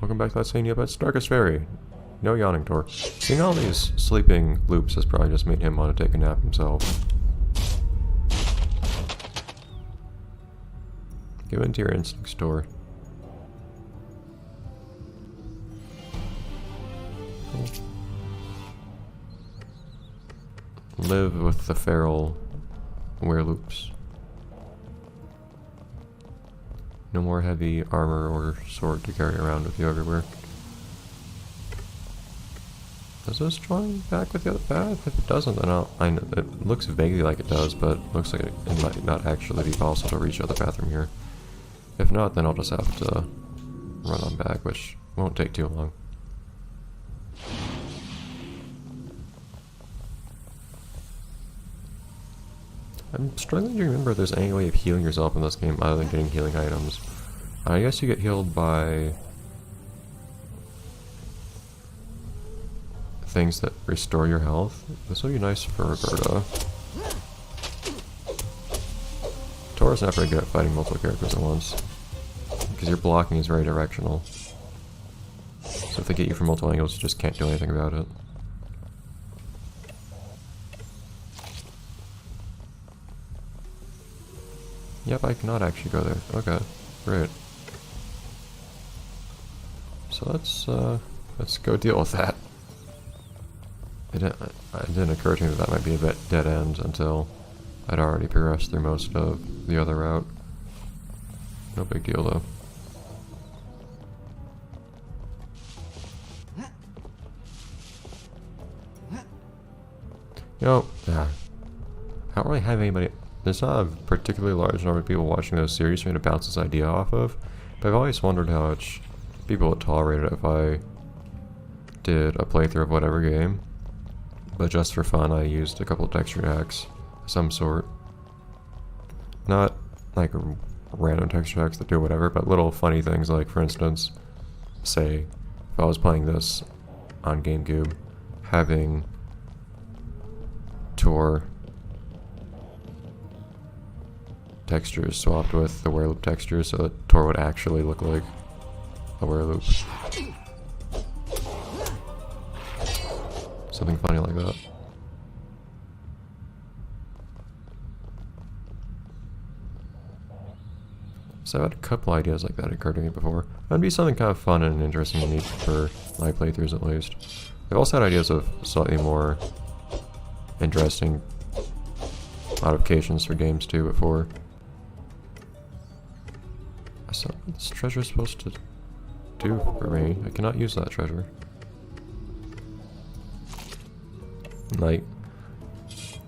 Welcome back to Let's Say Neopets Darkest Faerie. No yawning, Tor. Seeing all these sleeping loops has probably just made him want to take a nap himself. Give in to your instincts, Tor. Live with the feral wereloops. No more heavy armor or sword to carry around with you everywhere. Does this join back with the other path? If it doesn't, then I know it looks vaguely like it does, but looks like it might not actually be possible to reach the other path from here. If not, then I'll just have to run on back, which won't take too long. I'm struggling to remember if there's any way of healing yourself in this game other than getting healing items. I guess you get healed by things that restore your health. This will be nice for Roberta. Tora's not very good at fighting multiple characters at once, because your blocking is very directional. So if they get you from multiple angles, you just can't do anything about it. Yep, I cannot actually go there. Okay, great. So let's go deal with that. It didn't occur to me that might be a bit dead end until I'd already progressed through most of the other route. No big deal though. You know, I don't really have anybody. There's not a particularly large number of people watching those series for me to bounce this idea off of, but I've always wondered how much people would tolerate it if I did a playthrough of whatever game. But just for fun, I used a couple of texture hacks of some sort. Not like random texture hacks that do whatever, but little funny things like, for instance, say, if I was playing this on GameCube, having Tor textures swapped with the wereloop textures so that Tor would actually look like a wereloop. Something funny like that. So I've had a couple ideas like that occur to me before. That'd be something kind of fun and interesting and neat for my playthroughs at least. I've also had ideas of slightly more interesting modifications for games too before. I saw what this treasure is supposed to do for me. I cannot use that treasure. Like,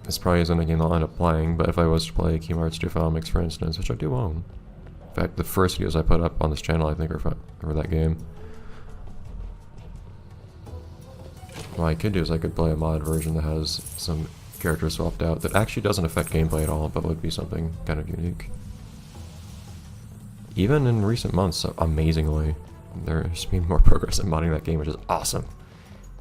this probably isn't a game I'll end up playing, but if I was to play Kingdom Hearts 2 Final Mix, for instance, which I do own. In fact, the first videos I put up on this channel, I think, are for that game. What I could do is I could play a mod version that has some characters swapped out that actually doesn't affect gameplay at all, but would be something kind of unique. Even in recent months, amazingly, there's been more progress in modding that game, which is awesome.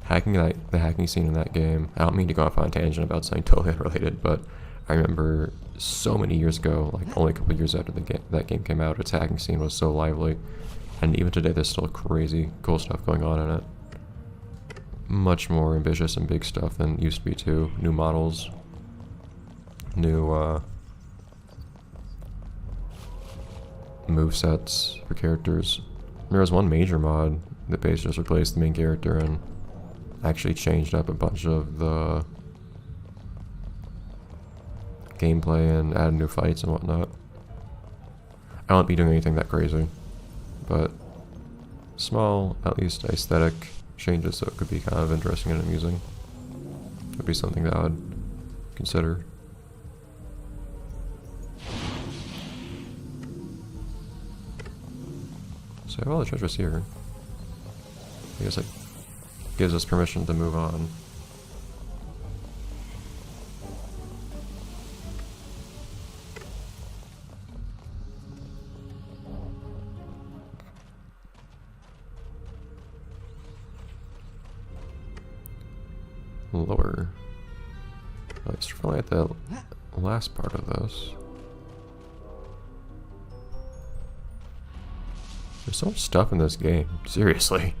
The hacking scene in that game, I don't mean to go off on a tangent about something totally unrelated, but I remember so many years ago, like only a couple years after that game came out, its hacking scene was so lively, and even today there's still crazy cool stuff going on in it. Much more ambitious and big stuff than it used to be too. New models, new movesets for characters. There was one major mod that basically just replaced the main character and actually changed up a bunch of the gameplay and added new fights and whatnot. I won't be doing anything that crazy, but small, at least aesthetic changes that could be kind of interesting and amusing. Would be something that I would consider. So I have all the treasures here. I guess it gives us permission to move on. Lower. At least probably at the last part of this. There's so much stuff in this game. Seriously.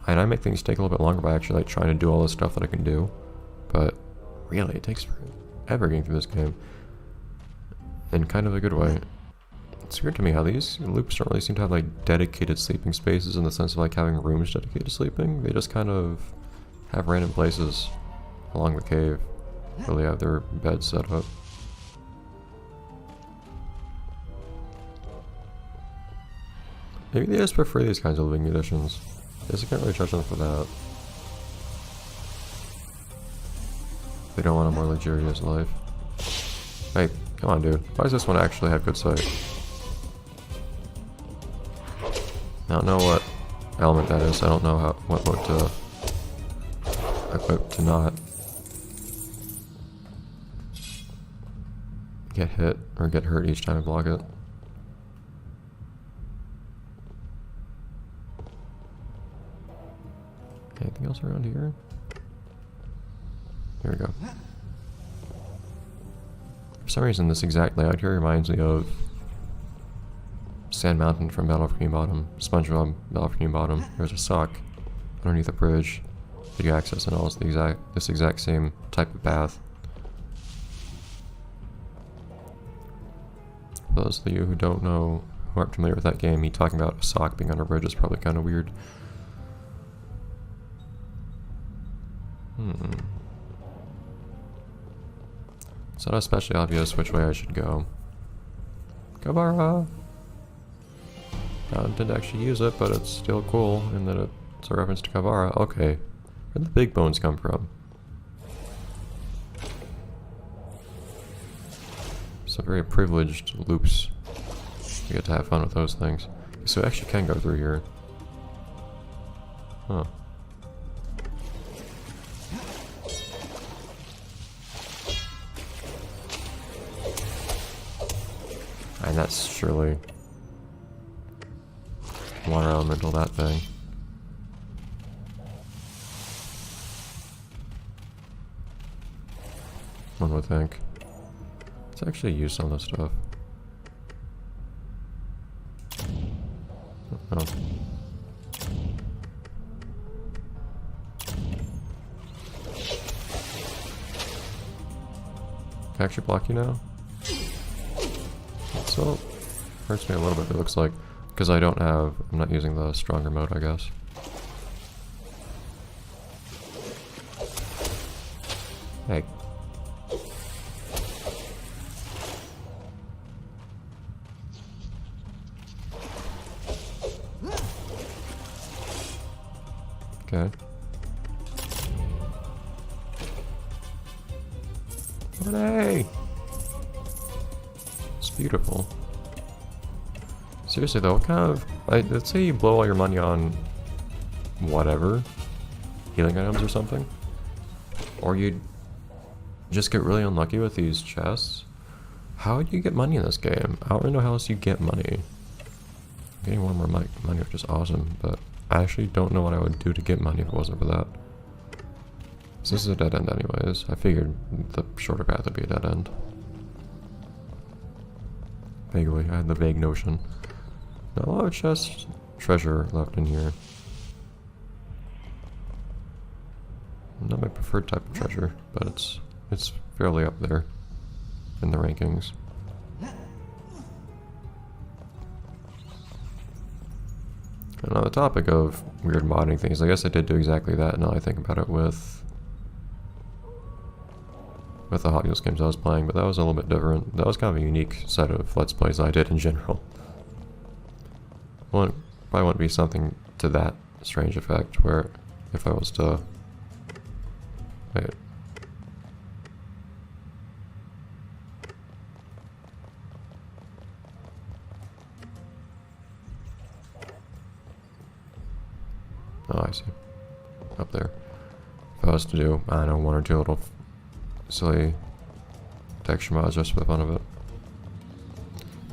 And I make things take a little bit longer by actually like trying to do all the stuff that I can do. But really, it takes forever getting through this game. In kind of a good way. It's weird to me how these loops don't really seem to have like dedicated sleeping spaces in the sense of like having rooms dedicated to sleeping. They just kind of have random places along the cave where they have their beds set up. Maybe they just prefer these kinds of living conditions. I guess I can't really judge them for that. They don't want a more luxurious life. Hey, come on dude. Why does this one actually have good sight? I don't know what element that is. I don't know how what mode to equip to not get hit or get hurt each time I block it. Anything else around here? Here we go. For some reason this exact layout here reminds me of Sand Mountain from Battle for New Bottom. SpongeBob Battle for New Bottom. There's a sock underneath a bridge that you access and all is this exact same type of path. For those of you who don't know, who aren't familiar with that game, me talking about a sock being under a bridge is probably kind of weird. It's not especially obvious which way I should go. Kavara! I didn't actually use it, but it's still cool in that it's a reference to Kavara. Okay. Where'd the big bones come from? Some very privileged loops. You get to have fun with those things. So I actually can go through here. Huh. And that's surely water elemental, that thing. One would think. Let's actually use some of this stuff. Oh. Can I actually block you now? So, hurts me a little bit, it looks like, because I'm not using the stronger mode, I guess. Hey. Okay. Hey! Beautiful. Seriously though, what kind of... let's say you blow all your money on... whatever. Healing items or something. Or you just get really unlucky with these chests. How do you get money in this game? I don't really know how else you get money. I'm getting more and more money, which is awesome, but I actually don't know what I would do to get money if it wasn't for that. So this is a dead end anyways. I figured the shorter path would be a dead end. Vaguely, I had the vague notion. Not a lot of chest treasure left in here. Not my preferred type of treasure, but it's fairly up there in the rankings. And on the topic of weird modding things, I guess I did do exactly that now I think about it with the Hot Wheels games I was playing, but that was a little bit different. That was kind of a unique set of Let's Plays I did in general. Probably wouldn't be something to that strange effect, where if I was to... Wait. Oh, I see. Up there. If I was to do, I don't know, one or two little silly texture mods just for the fun of it.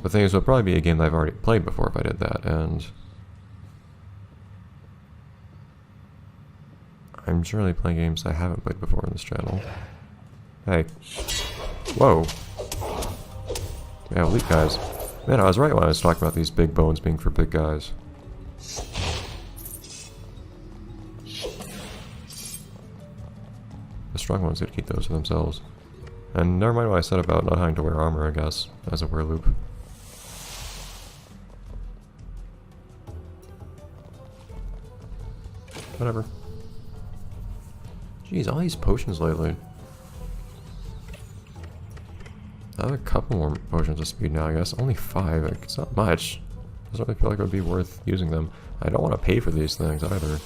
The thing is, it would probably be a game that I've already played before if I did that, and I'm generally playing games I haven't played before on this channel. Hey. Whoa. Yeah, elite guys. Man, I was right when I was talking about these big bones being for big guys. strong ones get to keep those to themselves. And never mind what I said about not having to wear armor, I guess, as a wereloop. Whatever. Jeez, all these potions lately. I have a couple more potions of speed now, I guess. Only 5. Like, it's not much. Doesn't really feel like it would be worth using them. I don't want to pay for these things either.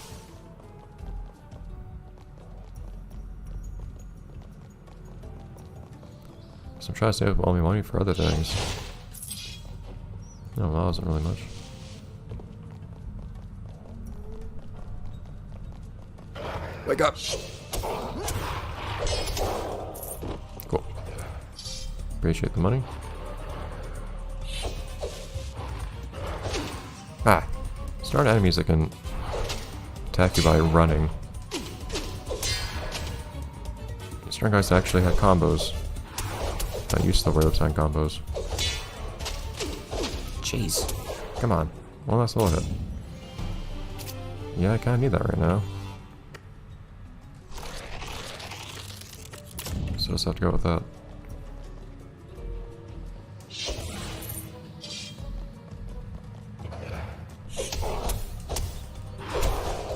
So I'm trying to save up all my money for other things. No, that wasn't really much. Wake up! Cool. Appreciate the money. Ah! Start enemies that can attack you by running. Certain guys actually had combos. I used to wear those time combos. Jeez. Come on. One last little hit. Yeah, I kinda need that right now. So just have to go with that.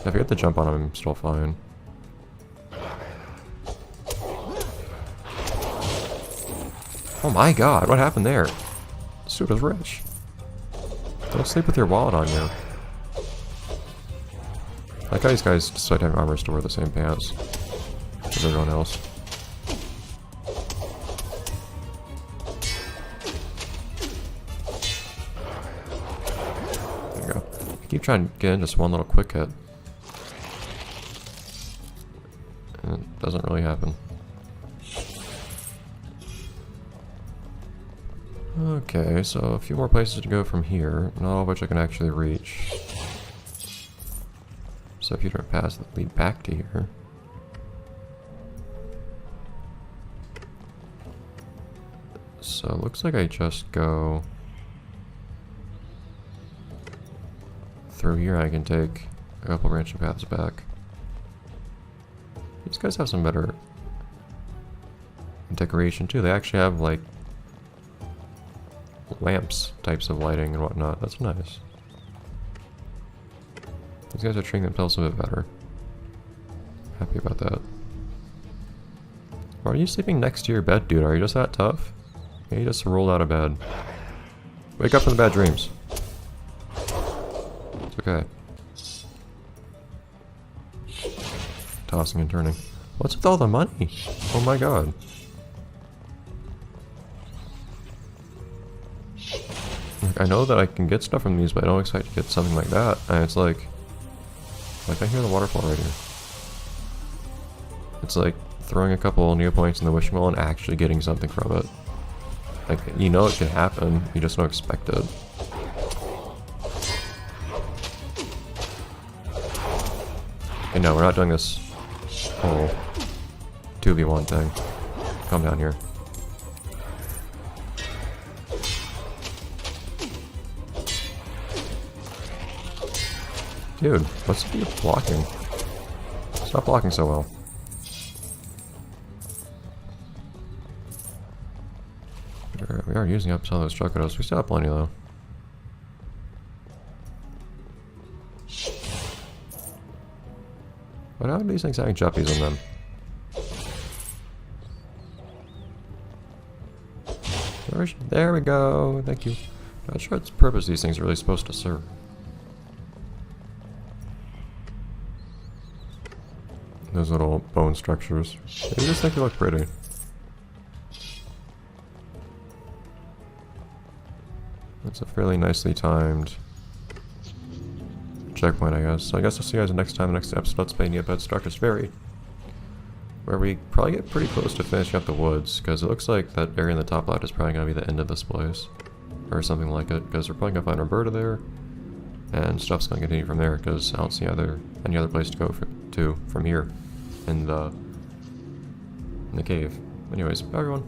If I get the jump on him, I'm still fine. Oh my god, what happened there? This dude was rich. Don't sleep with your wallet on you. Like how these guys decide having armors to wear the same pants as everyone else. There you go. I keep trying to get in just one little quick hit. And it doesn't really happen. Okay, so a few more places to go from here, not all of which I can actually reach. So if you don't pass, that lead back to here. So it looks like I just go through here. I can take a couple branching paths back. These guys have some better decoration too. They actually have like lamps types of lighting and whatnot. That's nice. These guys are treating themselves a bit better. Happy about that. Why are you sleeping next to your bed, dude? Are you just that tough? Yeah, you just rolled out of bed. Wake up from the bad dreams. It's okay. Tossing and turning. What's with all the money? Oh my god. Like, I know that I can get stuff from these, but I don't expect to get something like that. And it's like I hear the waterfall right here. It's like throwing a couple Neopets in the wishing well and actually getting something from it. Like, you know it can happen, you just don't expect it. Okay, no, we're not doing this whole 2v1 thing. Come down here. Dude, what's the deal with blocking? Stop blocking so well. We are using up some of those Chocodos. We still have plenty though. But how are these things having juppies in them? There we go. Thank you. Not sure what purpose these things are really supposed to serve. Those little bone structures. I just think they look pretty. That's a fairly nicely timed checkpoint, I guess. So I guess I'll see you guys next time, next episode. Let's play Neopets Darkest Faerie, where we probably get pretty close to finishing up the woods, because it looks like that area in the top left is probably going to be the end of this place, or something like it, because we're probably going to find Roberta there, and stuff's going to continue from there, because I don't see any other place to go to from here in the cave. Anyways, bye everyone.